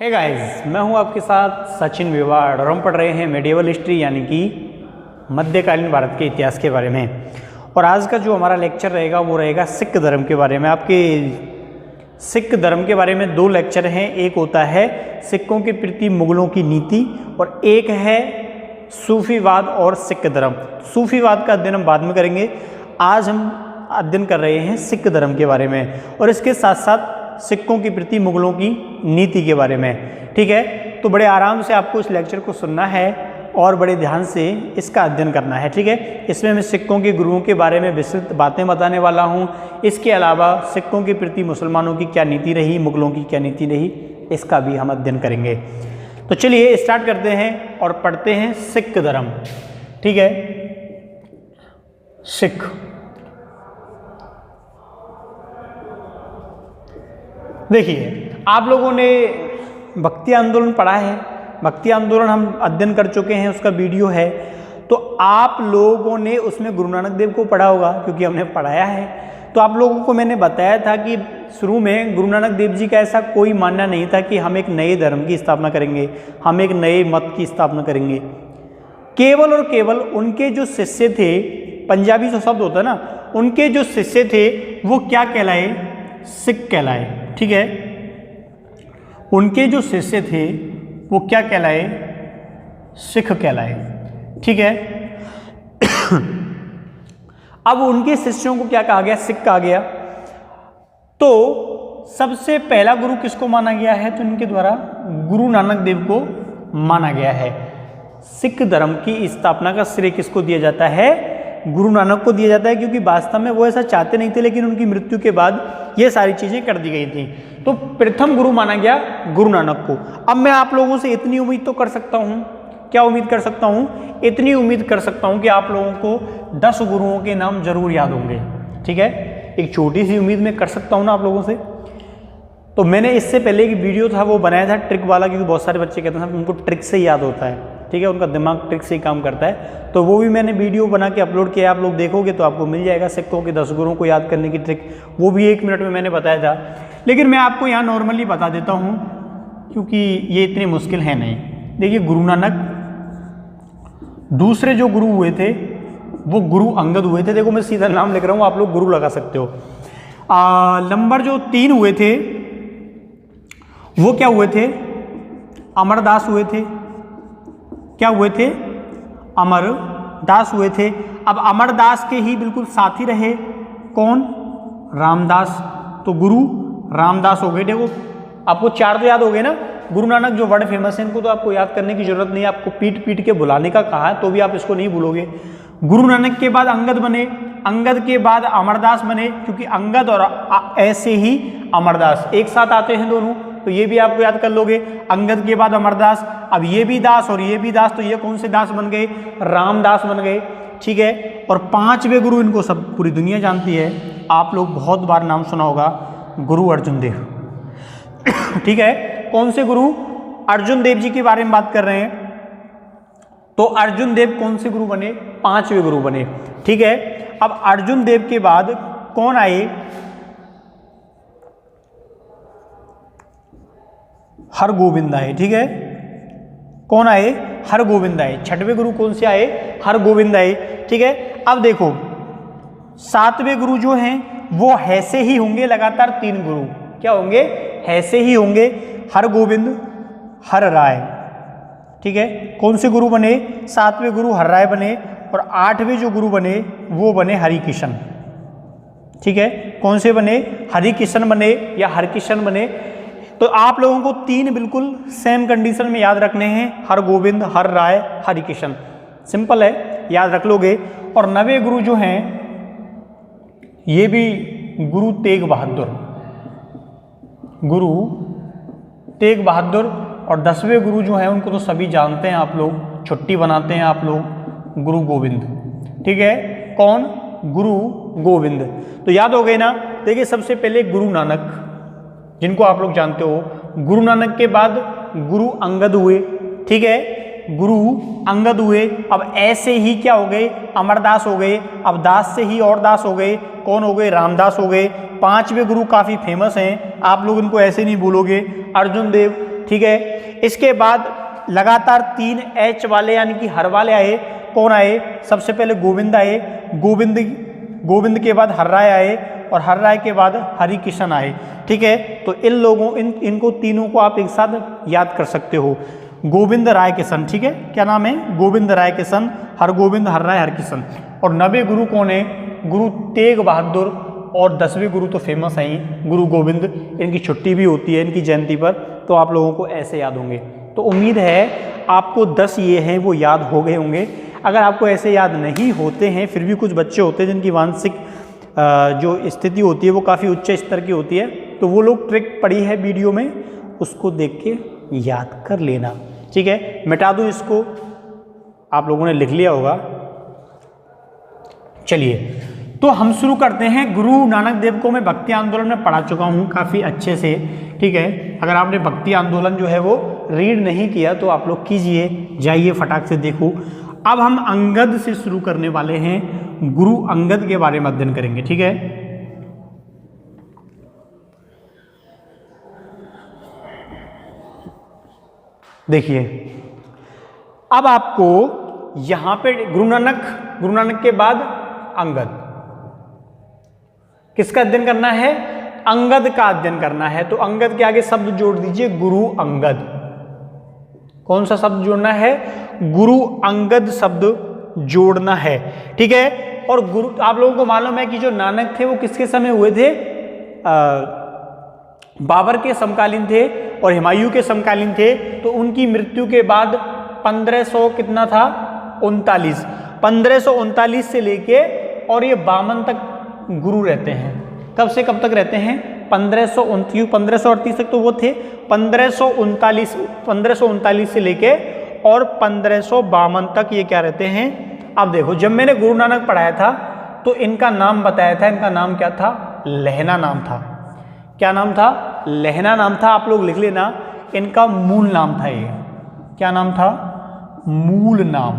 Hey guys, मैं हूं आपके साथ सचिन विवाड़ और हम पढ़ रहे हैं मेडिवल हिस्ट्री यानी कि मध्यकालीन भारत के इतिहास के बारे में। और आज का जो हमारा लेक्चर रहेगा वो रहेगा सिख धर्म के बारे में। आपके सिख धर्म के बारे में दो लेक्चर हैं, एक होता है सिखों के प्रति मुगलों की नीति और एक है सूफीवाद और सिख धर्म। सूफीवाद का अध्ययन हम बाद में करेंगे, आज हम अध्ययन कर रहे हैं सिख धर्म के बारे में और इसके साथ साथ सिखों के प्रति मुगलों की नीति के बारे में। ठीक है, तो बड़े आराम से आपको इस लेक्चर को सुनना है और बड़े ध्यान से इसका अध्ययन करना है। ठीक है, इसमें मैं सिखों के गुरुओं के बारे में विस्तृत बातें बताने वाला हूँ। इसके अलावा सिखों के प्रति मुसलमानों की क्या नीति रही, मुगलों की क्या नीति रही, इसका भी हम अध्ययन करेंगे। तो चलिए स्टार्ट करते हैं और पढ़ते हैं सिख धर्म। ठीक है, सिख देखिए, आप लोगों ने भक्ति आंदोलन पढ़ा है, भक्ति आंदोलन हम अध्ययन कर चुके हैं, उसका वीडियो है। तो आप लोगों ने उसमें गुरु नानक देव को पढ़ा होगा क्योंकि हमने पढ़ाया है। तो आप लोगों को मैंने बताया था कि शुरू में गुरु नानक देव जी का ऐसा कोई मानना नहीं था कि हम एक नए धर्म की स्थापना करेंगे, हम एक नए मत की स्थापना करेंगे। केवल और केवल उनके जो शिष्य थे, पंजाबी जो शब्द होता है ना, उनके जो शिष्य थे वो क्या कहलाए? सिख कहलाए। ठीक है, उनके जो शिष्य थे वो क्या कहलाए? सिख कहलाए। ठीक है, अब उनके शिष्यों को क्या कहा गया? सिख कहा गया। तो सबसे पहला गुरु किसको माना गया है? तो इनके द्वारा गुरु नानक देव को माना गया है। सिख धर्म की स्थापना का श्रेय किसको दिया जाता है? गुरु नानक को दिया जाता है, क्योंकि वास्तव में वो ऐसा चाहते नहीं थे, लेकिन उनकी मृत्यु के बाद ये सारी चीजें कर दी गई थी। तो प्रथम गुरु माना गया गुरु नानक को। अब मैं आप लोगों से इतनी उम्मीद तो कर सकता हूं, क्या उम्मीद कर सकता हूं? इतनी उम्मीद कर सकता हूं कि आप लोगों को 10 गुरुओं के नाम जरूर याद होंगे। ठीक है, एक छोटी सी उम्मीद मैं कर सकता हूं ना आप लोगों से। तो मैंने इससे पहले एक वीडियो था वो बनाया था ट्रिक वाला, क्योंकि बहुत सारे बच्चे कहते हैं उनको ट्रिक से याद होता है। ठीक है, उनका दिमाग ट्रिक से ही काम करता है। तो वो भी मैंने वीडियो बना के अपलोड किया, आप लोग देखोगे तो आपको मिल जाएगा सिखों के 10 गुरुओं को याद करने की ट्रिक। वो भी 1 मिनट में मैंने बताया था, लेकिन मैं आपको यहाँ नॉर्मली बता देता हूँ क्योंकि ये इतनी मुश्किल है नहीं। देखिए, गुरु नानक, दूसरे जो गुरु हुए थे वो गुरु अंगद हुए थे। देखो मैं सीधा नाम लिख रहा हूँ, आप लोग गुरु लगा सकते हो। नंबर जो 3 हुए थे वो क्या हुए थे? अमरदास हुए थे। क्या हुए थे? अमरदास हुए थे। अब अमरदास के ही बिल्कुल साथी रहे कौन? रामदास। तो गुरु रामदास हो गए। देखो आपको 4 तो याद हो गए ना। गुरु नानक जो वर्ड फेमस है, इनको तो आपको याद करने की जरूरत नहीं है, आपको पीट पीट के बुलाने का कहा है तो भी आप इसको नहीं भूलोगे। गुरु नानक के बाद अंगद बने, अंगद के बाद अमरदास बने, क्योंकि अंगद और ऐसे ही अमरदास एक साथ आते हैं दोनों, तो ये भी आपको याद कर लोगे। अंगद के बाद अमरदास, अब ये भी दास और ये भी दास, तो ये कौन से दास बन गए? रामदास बन गए। ठीक है, और 5वें गुरु, इनको सब पूरी दुनिया जानती है, आप लोग बहुत बार नाम सुना होगा, गुरु अर्जुन देव। ठीक है, कौन से गुरु? अर्जुन देव जी के बारे में बात कर रहे हैं। तो अर्जुन देव कौन से गुरु बने? 5वें गुरु बने। ठीक है, अब अर्जुन देव के बाद कौन आए? हरगोविंद आए। ठीक है, कौन आए? हरगोविंद आए। 6वें गुरु कौन से आए? हरगोविंद आए। ठीक है, अब देखो 7वें गुरु जो हैं वो ऐसे ही होंगे, लगातार 3 गुरु क्या होंगे? ऐसे ही होंगे, हरगोविंद, हर राय। ठीक है, कौन से गुरु बने? 7वें गुरु हर राय बने और 8वें जो गुरु बने वो बने हरिकिशन। ठीक है, कौन से बने? हरिकिशन बने या हरकिशन बने। तो आप लोगों को 3 बिल्कुल सेम कंडीशन में याद रखने हैं, हर गोविंद, हर राय, हरिकिशन। सिंपल है, याद रख लोगे। और 9वें गुरु जो हैं ये भी गुरु तेग बहादुर, गुरु तेग बहादुर। और 10वें गुरु जो हैं उनको तो सभी जानते हैं आप लोग, छुट्टी बनाते हैं आप लोग, गुरु गोविंद। ठीक है, कौन? गुरु गोविंद। तो याद हो गए ना। देखिए, सबसे पहले गुरु नानक, जिनको आप लोग जानते हो। गुरु नानक के बाद गुरु अंगद हुए। ठीक है, गुरु अंगद हुए। अब ऐसे ही क्या हो गए? अमरदास हो गए। अब दास से ही और दास हो गए, कौन हो गए? रामदास हो गए। 5वें गुरु काफी फेमस हैं, आप लोग इनको ऐसे नहीं भूलोगे, अर्जुन देव। ठीक है। इसके बाद लगातार 3 H वाले यानी कि हर वाले आए। कौन आए? सबसे पहले गोविंद आए, गोविंद के बाद हर्राय आए और हर्राय के बाद हरिकिशन आए, ठीक है। तो इनको तीनों को आप एक साथ याद कर सकते हो, गोविंद राय किशन, ठीक है। क्या नाम है? गोविंद राय किशन, हरगोविंद, हर्राय, हरकिशन। और 90 गुरु कौन है? गुरु तेग बहादुर। और 10वें गुरु तो फेमस हैं ही, गुरु गोविंद। इनकी छुट्टी भी होती है इनकी जयंती पर, तो आप लोगों को ऐसे याद होंगे। तो उम्मीद है आपको 10 ये हैं वो याद हो गए होंगे। अगर आपको ऐसे याद नहीं होते हैं, फिर भी कुछ बच्चे होते हैं जिनकी मानसिक जो स्थिति होती है वो काफ़ी उच्च स्तर की होती है, तो वो लोग ट्रिक पढ़ी है वीडियो में, उसको देख के याद कर लेना, ठीक है। मिटा दूँ इसको, आप लोगों ने लिख लिया होगा। चलिए तो हम शुरू करते हैं। गुरु नानक देव को मैं भक्ति आंदोलन में पढ़ा चुका हूँ काफ़ी अच्छे से, ठीक है। अगर आपने भक्ति आंदोलन जो है वो रीड नहीं किया तो आप लोग कीजिए, जाइए फटाक से देखो। अब हम अंगद से शुरू करने वाले हैं, गुरु अंगद के बारे में अध्ययन करेंगे, ठीक है। देखिए अब आपको यहां पे गुरु नानक के बाद अंगद, किसका अध्ययन करना है? अंगद का अध्ययन करना है। तो अंगद के आगे शब्द जोड़ दीजिए, गुरु अंगद। कौन सा शब्द जोड़ना है? गुरु अंगद शब्द जोड़ना है, ठीक है। और गुरु, आप लोगों को मालूम है कि जो नानक थे वो किसके समय हुए थे? बाबर के समकालीन थे और हुमायूं के समकालीन थे। तो उनकी मृत्यु के बाद 1500 कितना था? 39, 1539 से लेके और ये 52 तक गुरु रहते हैं। कब से कब तक रहते हैं? 1538 तक तो वो थे, 1539 से लेके और 1552 तक ये क्या रहते हैं? अब देखो, जब मैंने गुरु नानक पढ़ाया था तो इनका नाम बताया था। इनका नाम क्या था? लहना नाम था। क्या नाम था? लहना नाम था। आप लोग लिख लेना, इनका मूल नाम था ये। क्या नाम था? मूल नाम।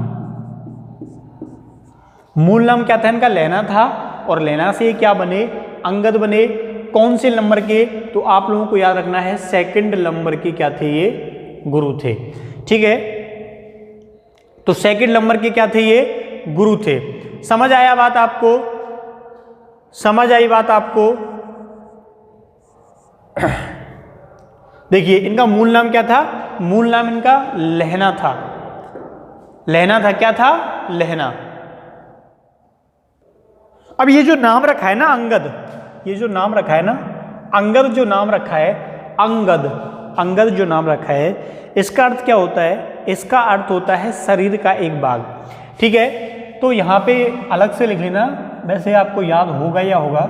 मूल नाम क्या था इनका? लहना था। और लहना से क्या बने? अंगद बने। कौन से नंबर के? तो आप लोगों को याद रखना है, 2nd नंबर के क्या थे? ये गुरु थे, ठीक है। तो 2nd नंबर के क्या थे? ये गुरु थे। समझ आया बात आपको? समझ आई बात आपको? देखिए इनका मूल नाम क्या था? मूल नाम इनका लहना था। लहना था। क्या था? लहना। अब ये जो नाम रखा है ना अंगद, ये जो नाम रखा है ना अंगद, जो नाम रखा है अंगद जो नाम रखा है, इसका अर्थ क्या होता है? इसका अर्थ होता है शरीर का एक भाग, ठीक है। तो यहाँ पे अलग से लिख लेना, वैसे आपको याद होगा या होगा।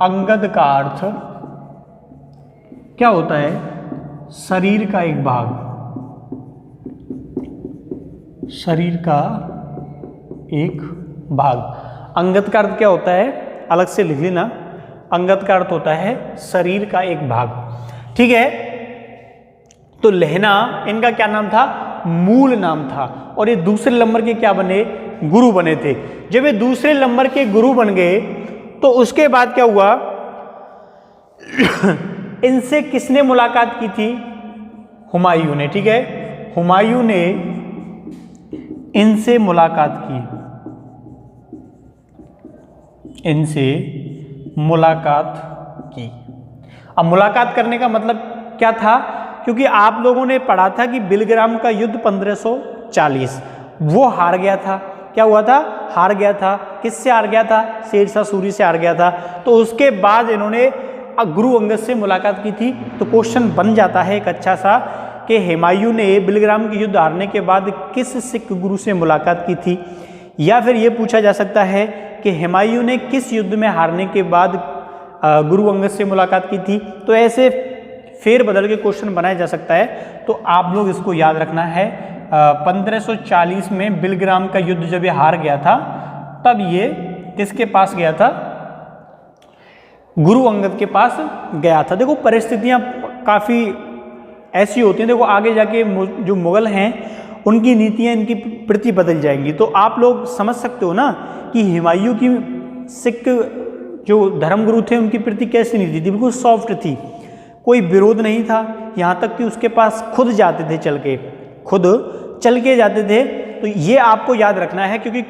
अंगद का अर्थ क्या होता है? शरीर का एक भाग, शरीर का एक भाग। अंगद का अर्थ क्या होता है? अलग से लिख लेना, अंगद का अर्थ होता है शरीर का एक भाग, ठीक है। तो लहना इनका क्या नाम था? मूल नाम था। और ये दूसरे नंबर के क्या बने? गुरु बने थे। जब ये दूसरे नंबर के गुरु बन गए तो उसके बाद क्या हुआ? इनसे किसने मुलाकात की थी? हुमायूं ने, ठीक है। हुमायूं ने इनसे मुलाकात की, इनसे मुलाकात की। अब मुलाकात करने का मतलब क्या था? क्योंकि आप लोगों ने पढ़ा था कि बिलग्राम का युद्ध 1540 वो हार गया था। क्या हुआ था? हार गया था। किससे हार गया था? शेरशाह सूरी से हार गया था। तो उसके बाद इन्होंने गुरु अंगद से मुलाकात की थी। तो क्वेश्चन बन जाता है एक अच्छा सा कि हुमायूं ने बिलग्राम के युद्ध हारने के बाद किस सिख गुरु से मुलाकात की थी, या फिर ये पूछा जा सकता है कि हुमायूं ने किस युद्ध में हारने के बाद गुरु अंगद से मुलाकात की थी। तो ऐसे फेर बदल के क्वेश्चन बनाया जा सकता है। तो आप लोग इसको याद रखना है, 1540 में बिलग्राम का युद्ध जब ये हार गया था तब ये किसके पास गया था? गुरु अंगद के पास गया था। देखो परिस्थितियां काफ़ी ऐसी होती हैं। देखो आगे जाके जो मुगल हैं उनकी नीतियां इनकी प्रति बदल जाएंगी। तो आप लोग समझ सकते हो ना कि हुमायूं की सिख जो धर्मगुरु थे उनकी प्रति कैसी नीति थी? बिल्कुल सॉफ्ट थी, कोई विरोध नहीं था, यहाँ तक कि उसके पास खुद जाते थे, खुद चल के जाते थे। तो ये आपको याद रखना है, क्योंकि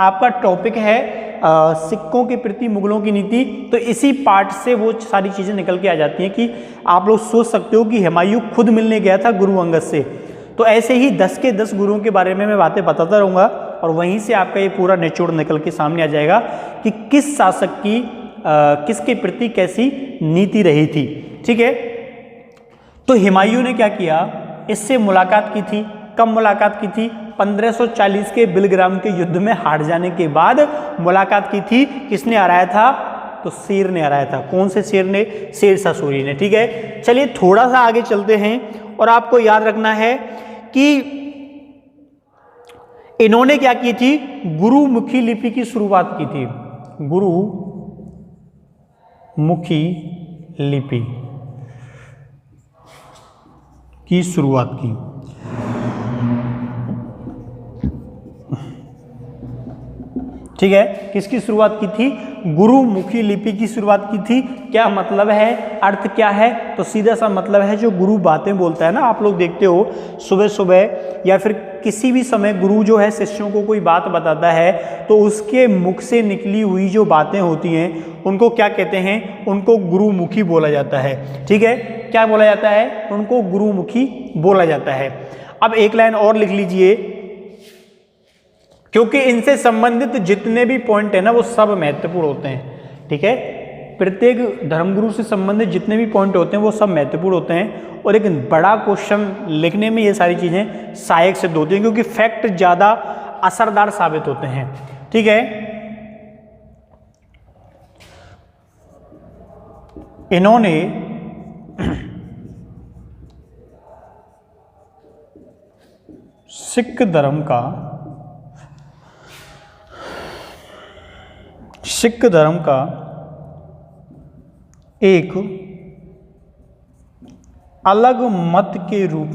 आपका टॉपिक है सिक्कों के प्रति मुगलों की नीति। तो इसी पार्ट से वो सारी चीज़ें निकल के आ जाती हैं कि आप लोग सोच सकते हो कि हुमायूं खुद मिलने गया था गुरु अंगद से। तो ऐसे ही 10 के 10 गुरुओं के बारे में मैं बातें बताता रहूँगा और वहीं से आपका ये पूरा निचोड़ निकल के सामने आ जाएगा कि किस शासक की किसके प्रति कैसी नीति रही थी। ठीक है, तो हुमायूं ने क्या किया, इससे मुलाकात की थी। कब मुलाकात की थी? 1540 के बिलग्राम के युद्ध में हार जाने के बाद मुलाकात की थी। किसने हराया था? तो शेर ने हराया था। कौन से शेर ने? शेरशाह सूरी ने। ठीक है, चलिए थोड़ा सा आगे चलते हैं और आपको याद रखना है कि इन्होंने क्या की थी? गुरुमुखी लिपि की शुरुआत की थी। गुरुमुखी लिपि की शुरुआत की। ठीक है, किसकी शुरुआत की थी? गुरुमुखी लिपि की शुरुआत की थी। क्या मतलब है, अर्थ क्या है? तो सीधा सा मतलब है जो गुरु बातें बोलता है ना, आप लोग देखते हो सुबह सुबह या फिर किसी भी समय गुरु जो है शिष्यों को कोई बात बताता है तो उसके मुख से निकली हुई जो बातें होती हैं उनको क्या कहते हैं? उनको गुरुमुखी बोला जाता है। ठीक है, क्या बोला जाता है? उनको गुरुमुखी बोला जाता है। अब एक लाइन और लिख लीजिए, क्योंकि इनसे संबंधित जितने भी पॉइंट है ना वो सब महत्वपूर्ण होते हैं। ठीक है, प्रत्येक धर्मगुरु से संबंधित जितने भी पॉइंट होते हैं वो सब महत्वपूर्ण होते हैं और एक बड़ा क्वेश्चन लिखने में ये सारी चीजें सहायक सिद्ध होती हैं, क्योंकि फैक्ट ज्यादा असरदार साबित होते हैं। ठीक है, इन्होंने सिख धर्म का एक अलग मत के रूप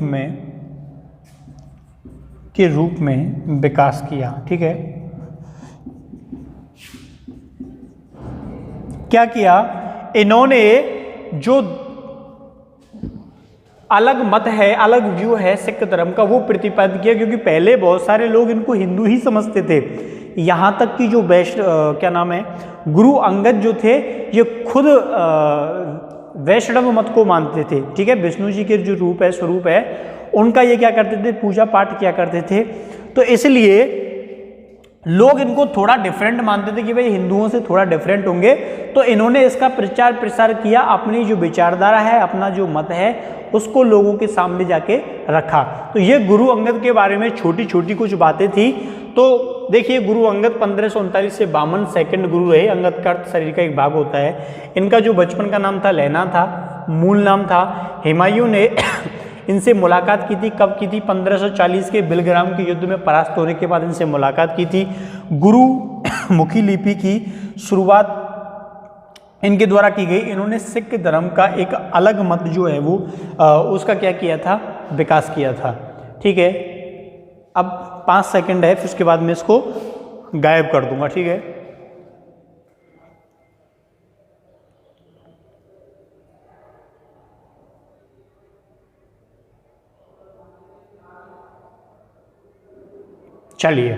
में विकास किया। ठीक है, क्या किया इन्होंने? जो अलग मत है, अलग व्यू है सिख धर्म का, वो प्रतिपादित किया, क्योंकि पहले बहुत सारे लोग इनको हिंदू ही समझते थे। यहाँ तक कि जो क्या नाम है, गुरु अंगद जो थे ये खुद वैष्णव मत को मानते थे। ठीक है, विष्णु जी के जो रूप है, स्वरूप है, उनका ये क्या करते थे? पूजा पाठ किया करते थे। तो इसलिए लोग इनको थोड़ा डिफरेंट मानते थे कि भाई हिंदुओं से थोड़ा डिफरेंट होंगे। तो इन्होंने इसका प्रचार प्रसार किया, अपनी जो विचारधारा है, अपना जो मत है उसको लोगों के सामने जाके रखा। तो ये गुरु अंगद के बारे में छोटी छोटी कुछ बातें थी। तो देखिए, गुरु अंगद 1539 से 52 सेकंड गुरु रहे। अंगद का अर्थ शरीर का एक भाग होता है। इनका जो बचपन का नाम था लैना था, मूल नाम था। हुमायूं ने इनसे मुलाकात की थी। कब की थी? 1540 के बिलग्राम के युद्ध में परास्त होने के बाद इनसे मुलाकात की थी। गुरुमुखी लिपि की शुरुआत इनके द्वारा की गई। इन्होंने सिख धर्म का एक अलग मत जो है वो उसका क्या किया था? विकास किया था। ठीक है, अब 5 सेकंड है, फिर उसके बाद मैं इसको गायब कर दूंगा। ठीक है, चलिए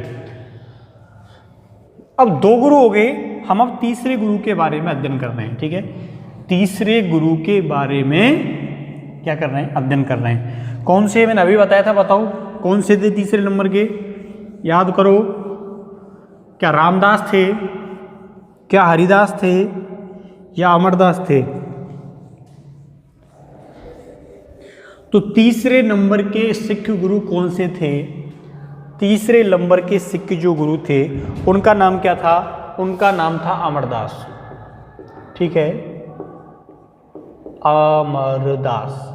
अब 2 गुरु हो गए, हम अब तीसरे गुरु के बारे में अध्ययन कर रहे हैं। ठीक है, तीसरे गुरु के बारे में क्या कर रहे हैं? अध्ययन कर रहे हैं। कौन से? मैंने अभी बताया था, बताओ कौन से थे तीसरे नंबर के? याद करो। क्या रामदास थे, क्या हरिदास थे, या अमरदास थे? तो तीसरे नंबर के सिख गुरु कौन से थे? तीसरे नंबर के सिख जो गुरु थे उनका नाम क्या था? उनका नाम था अमरदास। ठीक है, अमरदास।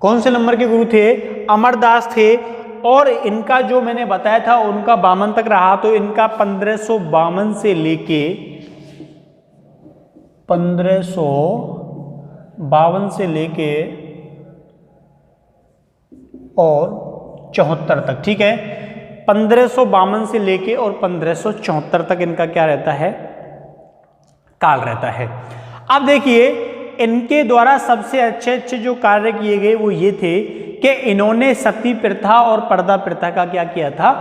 कौन से नंबर के गुरु थे? अमरदास थे। और इनका जो मैंने बताया था उनका 52 तक रहा। तो इनका 1552 से लेके 1552 से लेके और 74 तक। ठीक है, 1552 से लेके और 1574 तक इनका क्या रहता है? काल रहता है। अब देखिए, इनके द्वारा सबसे अच्छे अच्छे जो कार्य किए गए वो ये थे कि इन्होंने सती प्रथा और पर्दा प्रथा का क्या किया था,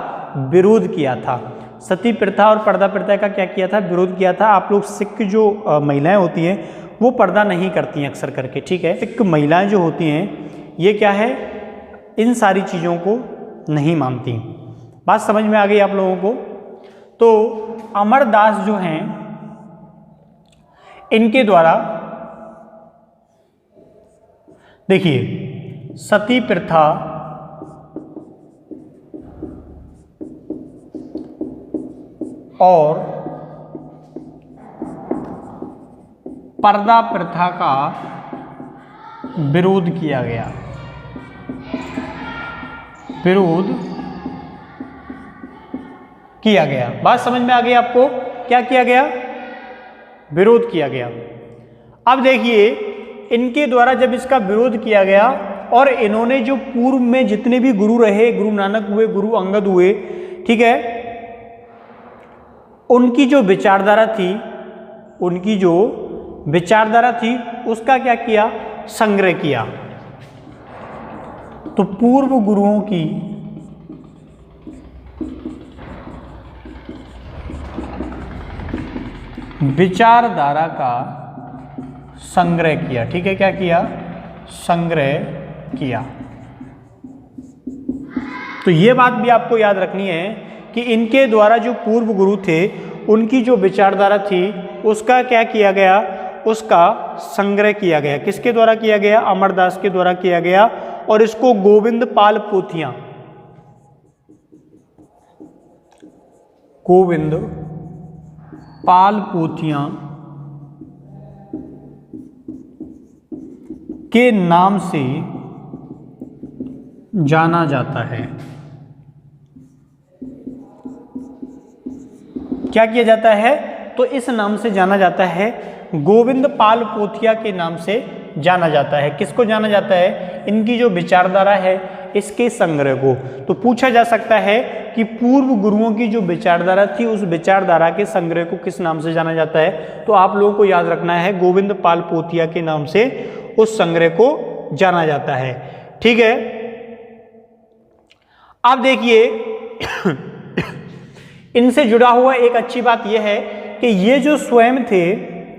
विरोध किया था। सती प्रथा और पर्दा प्रथा का क्या किया था, विरोध किया था। आप लोग सिख जो महिलाएं होती हैं वो पर्दा नहीं करती हैं अक्सर करके, ठीक है। सिख महिलाएं जो होती हैं ये क्या है, इन सारी चीज़ों को नहीं मानती। बात समझ में आ गई आप लोगों को। तो अमरदास जो हैं इनके द्वारा देखिए सती प्रथा और पर्दा प्रथा का विरोध किया गया, विरोध किया गया। बात समझ में आ गई आपको, क्या किया गया, विरोध किया गया। अब देखिए इनके द्वारा जब इसका विरोध किया गया और इन्होंने जो पूर्व में जितने भी गुरु रहे, गुरु नानक हुए, गुरु अंगद हुए, ठीक है, उनकी जो विचारधारा थी, उनकी जो विचारधारा थी उसका क्या किया, संग्रह किया। तो पूर्व गुरुओं की विचारधारा का संग्रह किया, ठीक है, क्या किया, संग्रह किया। तो ये बात भी आपको याद रखनी है कि इनके द्वारा जो पूर्व गुरु थे उनकी जो विचारधारा थी उसका क्या किया गया, उसका संग्रह किया गया। किसके द्वारा किया गया, अमरदास के द्वारा किया गया। और इसको गोविंद पाल पोथियां, गोविंद पाल पोथियां के नाम से जाना जाता है। क्या किया जाता है, तो इस नाम से जाना जाता है, गोविंद पाल पोथिया के नाम से जाना जाता है। किसको जाना जाता है, इनकी जो विचारधारा है इसके संग्रह को। तो पूछा जा सकता है कि पूर्व गुरुओं की जो विचारधारा थी उस विचारधारा के संग्रह को किस नाम से जाना जाता है। तो आप लोगों को याद रखना है गोविंद पाल पोथिया के नाम से उस संग्रह को जाना जाता है, ठीक है। अब देखिए इनसे जुड़ा हुआ एक अच्छी बात यह है कि ये जो स्वयं थे,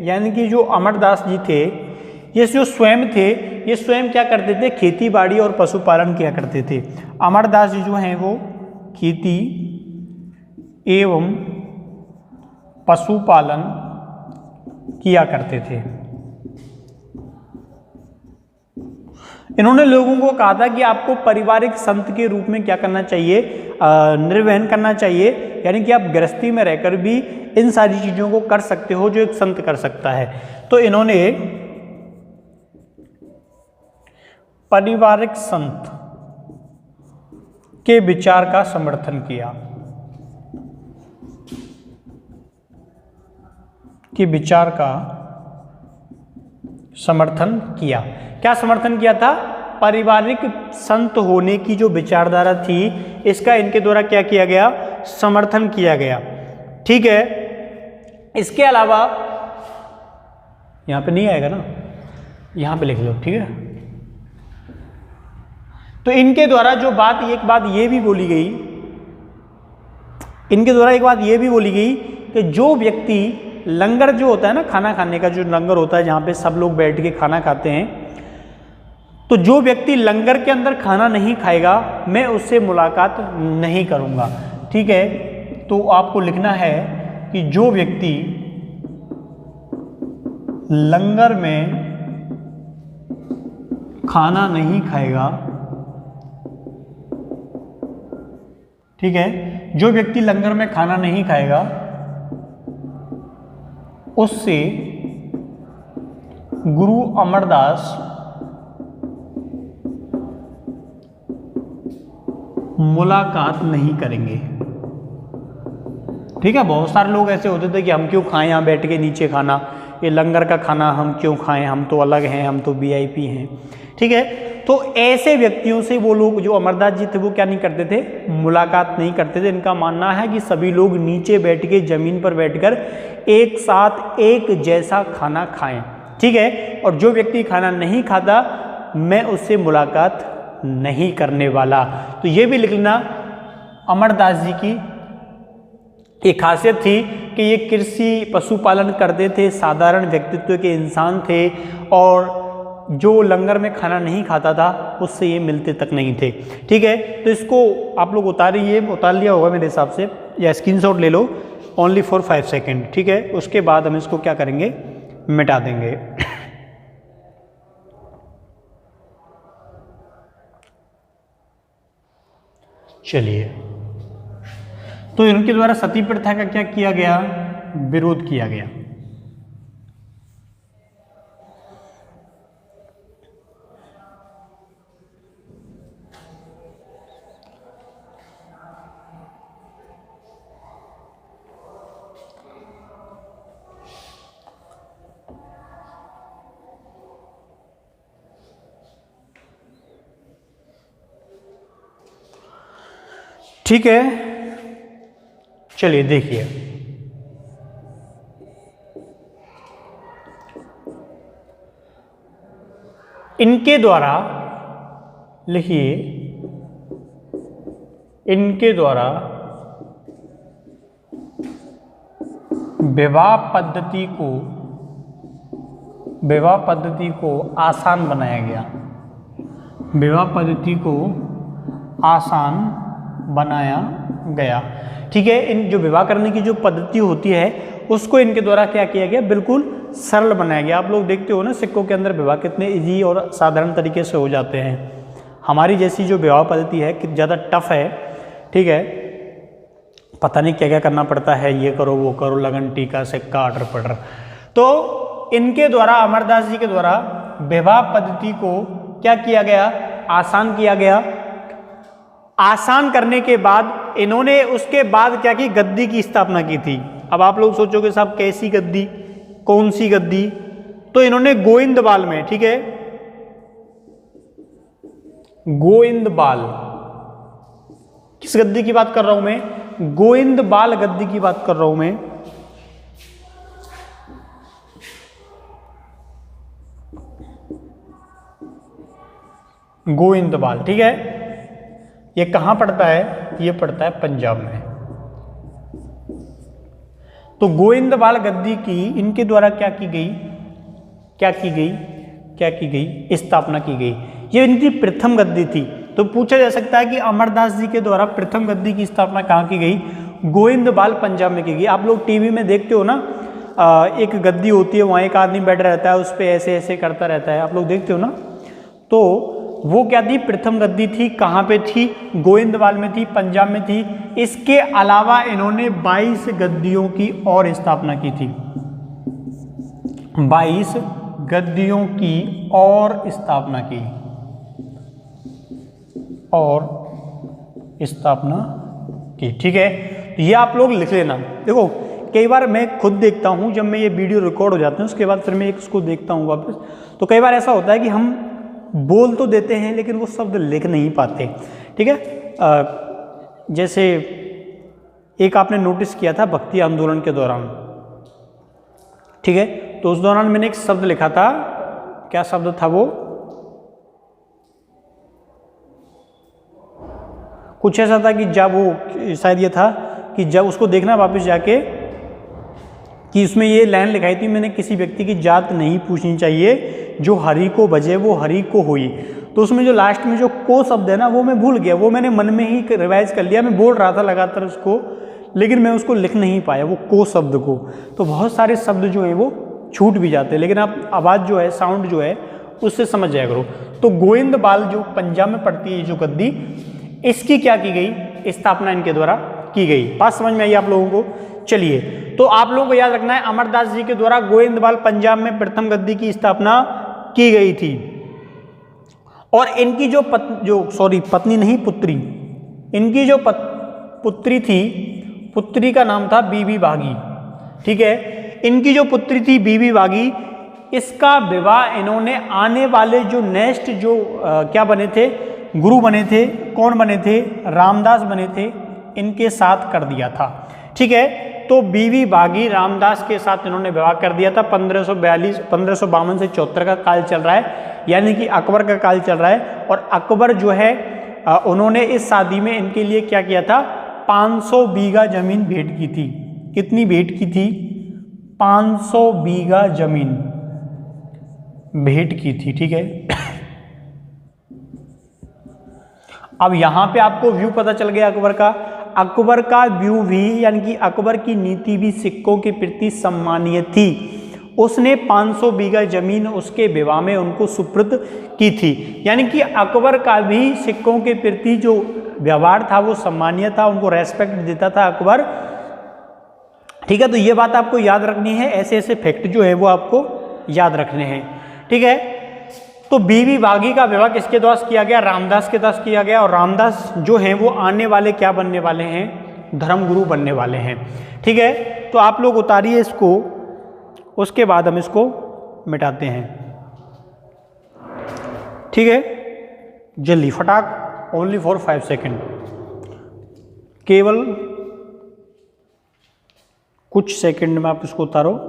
यानी कि जो अमरदास जी थे, ये जो स्वयं थे, ये स्वयं क्या करते थे, खेती बाड़ी और पशुपालन किया करते थे। अमरदास जी जो हैं वो खेती एवं पशुपालन किया करते थे। इन्होंने लोगों को कहा था कि आपको पारिवारिक संत के रूप में क्या करना चाहिए, निर्वहन करना चाहिए, यानी कि आप गृहस्थी में रहकर भी इन सारी चीज़ों को कर सकते हो जो एक संत कर सकता है। तो इन्होंने पारिवारिक संत के विचार का समर्थन किया, कि विचार का समर्थन किया। क्या समर्थन किया था, पारिवारिक संत होने की जो विचारधारा थी इसका इनके द्वारा क्या किया गया, समर्थन किया गया, ठीक है। इसके अलावा यहां पे नहीं आएगा ना, यहां पे लिख लो, ठीक है। तो इनके द्वारा जो बात, एक बात ये भी बोली गई, इनके द्वारा एक बात ये भी बोली गई कि जो व्यक्ति लंगर जो होता है ना, खाना खाने का जो लंगर होता है जहाँ पे सब लोग बैठ के खाना खाते हैं, तो जो व्यक्ति लंगर के अंदर खाना नहीं खाएगा मैं उससे मुलाकात नहीं करूँगा, ठीक है। तो आपको लिखना है कि जो व्यक्ति लंगर में खाना नहीं खाएगा, ठीक है, जो व्यक्ति लंगर में खाना नहीं खाएगा उससे गुरु अमरदास मुलाकात नहीं करेंगे, ठीक है। बहुत सारे लोग ऐसे होते थे कि हम क्यों खाएं यहाँ बैठ के नीचे खाना, ये लंगर का खाना हम क्यों खाएं, हम तो अलग हैं, हम तो वीआईपी हैं, ठीक है। तो ऐसे व्यक्तियों से वो लोग जो अमरदास जी थे वो क्या नहीं करते थे, मुलाकात नहीं करते थे। इनका मानना है कि सभी लोग नीचे बैठ के, जमीन पर बैठकर एक साथ एक जैसा खाना खाएं, ठीक है। और जो व्यक्ति खाना नहीं खाता मैं उससे मुलाकात नहीं करने वाला। तो ये भी लिख लेना, अमरदास जी की एक खासियत थी कि ये कृषि पशुपालन करते थे, साधारण व्यक्तित्व के इंसान थे और जो लंगर में खाना नहीं खाता था उससे ये मिलते तक नहीं थे। ठीक है, तो इसको आप लोग उतार लिया होगा मेरे हिसाब से, या स्क्रीनशॉट ले लो ओनली फॉर 5 सेकेंड। ठीक है, उसके बाद हम इसको क्या करेंगे, मिटा देंगे। चलिए, तो इनके द्वारा सती प्रथा का क्या किया गया, विरोध किया गया। ठीक है, चलिए देखिए, इनके द्वारा लिखिए, इनके द्वारा विवाह पद्धति को आसान बनाया गया। विवाह पद्धति को आसान बनाया गया। ठीक है, इन जो विवाह करने की जो पद्धति होती है उसको इनके द्वारा क्या किया गया, बिल्कुल सरल बनाया गया। आप लोग देखते हो ना सिक्कों के अंदर विवाह कितने इजी और साधारण तरीके से हो जाते हैं। हमारी जैसी जो विवाह पद्धति है कि ज़्यादा टफ है। ठीक है, पता नहीं क्या क्या करना पड़ता है, ये करो वो करो, लगन टीका सिक्का अटर पटर। तो इनके द्वारा, अमरदास जी के द्वारा विवाह पद्धति को क्या किया गया, आसान किया गया। आसान करने के बाद इन्होंने उसके बाद क्या की, गद्दी की स्थापना की थी। अब आप लोग सोचोगे साहब कैसी गद्दी, कौन सी गद्दी, तो इन्होंने गोविंदवाल में, ठीक है, गोविंदवाल, किस गद्दी की बात कर रहा हूं मैं, गोविंदवाल गद्दी की बात कर रहा हूं मैं। गोविंदवाल, ठीक है, ये कहां पड़ता है, ये पड़ता है पंजाब में। तो गोविंदवाल गद्दी की इनके द्वारा क्या की गई, स्थापना की गई। ये इनकी प्रथम गद्दी थी। तो पूछा जा सकता है कि अमरदास जी के द्वारा प्रथम गद्दी की स्थापना कहाँ की गई, गोविंदवाल पंजाब में की गई। आप लोग टीवी में देखते हो ना, एक गद्दी होती है, वहाँ एक आदमी बैठा रहता है, उस पर ऐसे ऐसे करता रहता है, आप लोग देखते हो ना। तो वो क्या थी, प्रथम गद्दी थी। कहाँ पे थी, गोविंदवाल में थी, पंजाब में थी। इसके अलावा इन्होंने 22 गद्दियों की और स्थापना की थी, 22 गद्दियों की और स्थापना की, ठीक है। तो ये आप लोग लिख लेना। देखो कई बार मैं खुद देखता हूँ, जब मैं ये वीडियो रिकॉर्ड हो जाते हैं उसके बाद फिर मैं इसको देखता हूँ वापस, तो कई बार ऐसा होता है कि हम बोल तो देते हैं लेकिन वो शब्द लिख नहीं पाते। ठीक है, जैसे एक आपने नोटिस किया था भक्ति आंदोलन के दौरान, ठीक है, तो उस दौरान मैंने एक शब्द लिखा था, क्या शब्द था वो, कुछ ऐसा था कि जब वो, शायद ये था कि जब उसको देखना वापस जाके कि इसमें ये लाइन लिखाई थी, मैंने किसी व्यक्ति की जात नहीं पूछनी चाहिए, जो हरि को भजे वो हरि को होई। तो उसमें जो लास्ट में जो को शब्द है ना, वो मैं भूल गया, वो मैंने मन में ही रिवाइज कर लिया। मैं बोल रहा था लगातार उसको, लेकिन मैं उसको लिख नहीं पाया, वो को शब्द को। तो बहुत सारे शब्द जो हैं वो छूट भी जाते हैं, लेकिन आप आवाज़ जो है, साउंड जो है, उससे समझ जाया करो। तो गोविंदवाल जो पंजाब में पड़ती है जो गद्दी, इसकी क्या की गई, स्थापना इनके द्वारा की गई। बात समझ में आई आप लोगों को। चलिए, तो आप लोगों को याद रखना है, अमरदास जी के द्वारा गोविंदवाल पंजाब में प्रथम गद्दी की स्थापना की गई थी। और इनकी जो पत्नी नहीं, पुत्री, इनकी जो पुत्री थी, पुत्री का नाम था बीबी बागी। ठीक है, इनकी जो पुत्री थी बीबी बागी, इसका विवाह इन्होंने आने वाले जो नेक्स्ट जो क्या बने थे, गुरु बने थे, कौन बने थे, रामदास बने थे, इनके साथ कर दिया था। ठीक है, तो बीवी बागी रामदास के साथ इन्होंने विवाह कर दिया था। 1552 से 74 का काल चल रहा है, यानी कि अकबर का काल चल रहा है। और अकबर जो है उन्होंने इस शादी में इनके लिए क्या किया था, 500 बीघा जमीन भेंट की थी। कितनी भेंट की थी? 500 बीघा जमीन भेंट की थी, ठीक है। अब यहां पे आपको व्यू पता चल गया अकबर का। अकबर का व्यू भी, यानी कि अकबर की नीति भी सिक्कों के प्रति सम्मानीय थी। उसने 500 बीघा जमीन उसके विवाह में उनको सुपुर्द की थी, यानी कि अकबर का भी सिक्कों के प्रति जो व्यवहार था वो सम्मानीय था, उनको रेस्पेक्ट देता था अकबर, ठीक है। तो ये बात आपको याद रखनी है, ऐसे ऐसे फैक्ट जो है वो आपको याद रखने हैं, ठीक है। तो बीवी बागी का विवाह किसके द्वारा किया गया? रामदास के द्वारा किया गया। और रामदास जो हैं वो आने वाले क्या बनने वाले हैं? धर्मगुरु बनने वाले हैं, ठीक है। तो आप लोग उतारिए इसको, उसके बाद हम इसको मिटाते हैं, ठीक है। जल्दी फटाक, ओनली फॉर 5 सेकेंड, केवल कुछ सेकंड में आप इसको उतारो।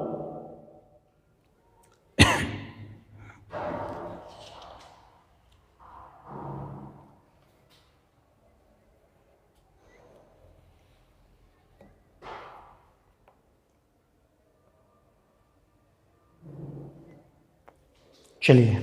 चलिए,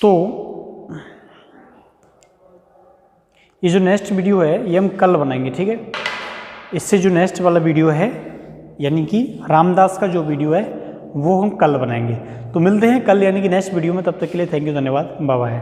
तो ये जो नेक्स्ट वीडियो है ये हम कल बनाएंगे, ठीक है। इससे जो नेक्स्ट वाला वीडियो है, यानी कि रामदास का जो वीडियो है वो हम कल बनाएंगे। तो मिलते हैं कल, यानी कि नेक्स्ट वीडियो में। तब तक के लिए थैंक यू, धन्यवाद, बाय बाय।